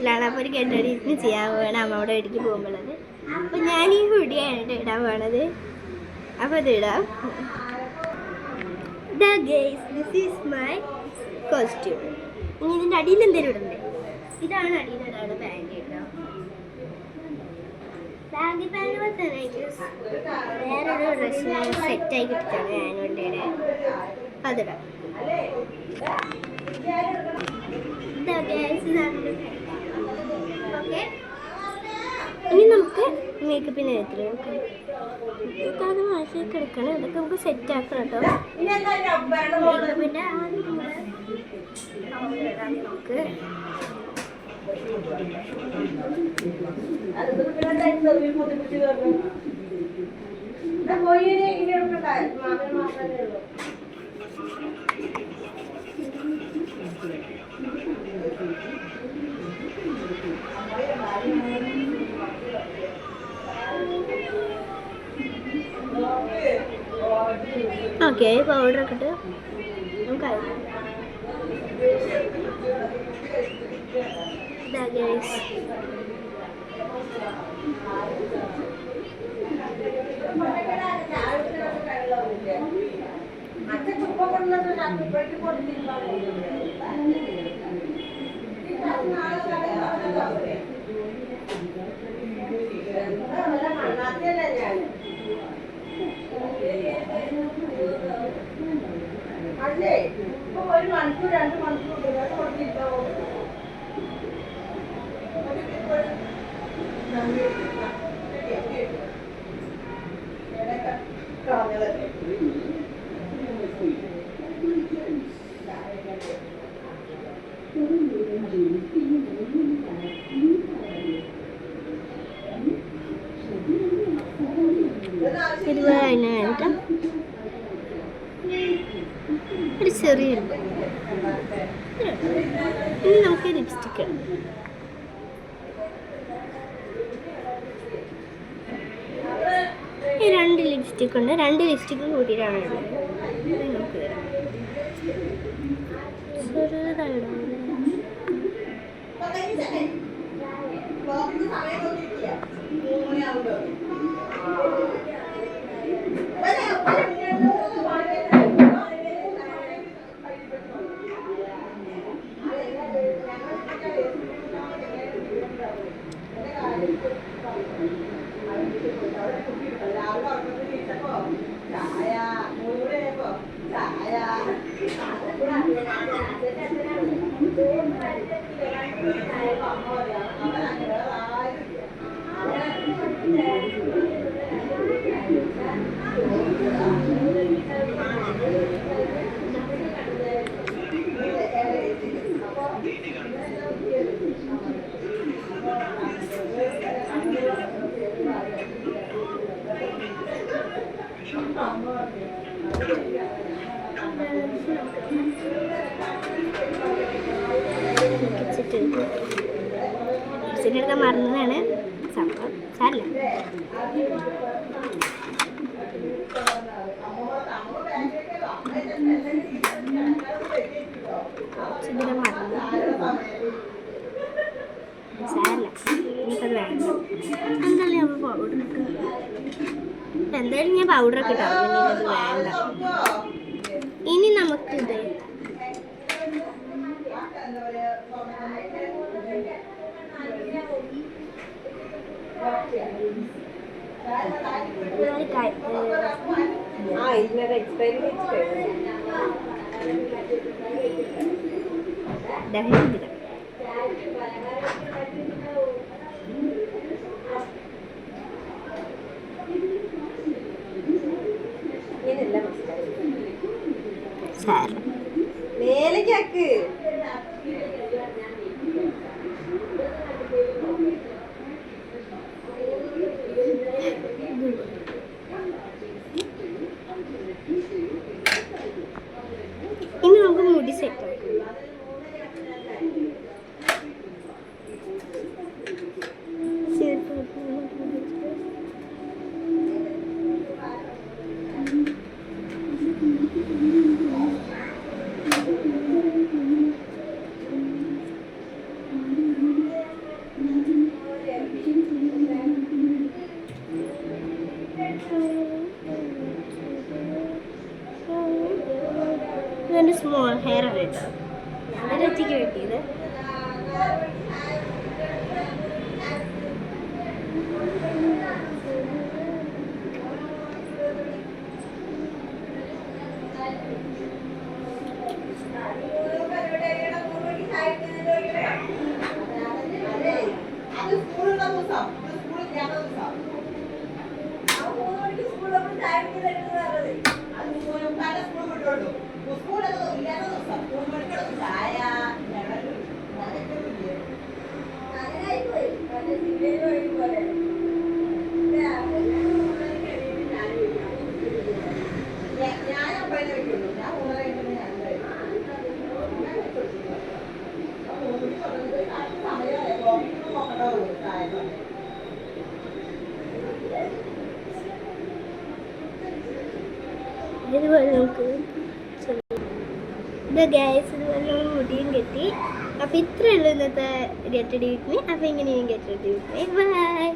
വീട്ടിലാണ്. അപ്പോൾ ഒരു ഗെറ്ററിന് ചെയ്യാൻ പോകണം അമ്മയുടെ വീട്ടിൽ പോകുമ്പോഴത്. അപ്പോൾ ഞാൻ ഈ ഹുഡിയാണ് ഇടാൻ പോണത്. അപ്പോൾ അത് ഇടാം. This is my costume. ഇനി ഇതിൻ്റെ അടിയിൽ എന്തെങ്കിലും ഇടണ്ടേ? ഇതാണ് അടിയിലിടാണ് പാൻറ് കേട്ടോ. ബാഗി പാൻറ് പോലെ തന്നെ വേറൊരു ഡ്രസ്സിന് സെറ്റായി കിട്ടിയിട്ടാണ് ആനുവൽ ഡേയുടെ. അതിടാം. ഓക്കെ, ഇനി നമുക്ക് മേക്കപ്പിന് എത്ര അത് മാറ്റിയൊക്കെ എടുക്കണം. ഇതൊക്കെ നമുക്ക് സെറ്റ് ആക്കണം കേട്ടോ. മേക്കപ്പിൻ്റെ നമുക്ക് ഓക്കെ പൗഡർ ഒക്കെ ഇട്ട് നമുക്ക് അല്ലേ ഇപ്പൊ 1 മണിക്കൂർ 2 മണിക്കൂർ കൊടുത്തിട്ടോ. ഒരു ചെറിയ ഇനി നമുക്ക് ലിപ്സ്റ്റിക്ക് ഈ 2 ലിപ്സ്റ്റിക് ഉണ്ട്. 2 ലിപ്സ്റ്റിക്ക് കൂട്ടിയിട്ടാണ് ഉള്ളത്. നമുക്ക് ചെറുതായിടാം. എടുക്കാൻ മറന്നതാണ് സംഭവം. സാരില്ല. ഇതിനെ മറന്നു. സാരില്ല, എനിക്കത് വേണ്ട. എന്തായാലും ഞാൻ പൗഡർ ഇട്ട് എന്തായാലും ഞാൻ പൗഡറൊക്കെ ഇട്ടാവും. എനിക്കത് വേണ്ട. ഇനി നമുക്കിത് മേലേക്കാക്ക് ഇനി നമുക്ക് മുടി സെറ്റ് ആക്കാം. സ്മോൾ ഹെയർ ആണ് കേട്ടോ. എൻ്റെ രച്ചിക്ക് കിട്ടിയത്. അത് സ്കൂളുള്ള ദിവസം സ്കൂളില്ലാത്ത ദിവസം ഇതുപോലെ നമുക്ക് ഇത് ഗ്യാസ് ഇതുപോലെ നമ്മൾ മുടിയും കെട്ടി. അപ്പോൾ ഇത്രയേ ഉള്ളൂ ഇന്നത്തെ ഗെറ്റ് റെഡി വിത്ത് മീ. അപ്പോൾ ഇങ്ങനെയും get ready with me. By.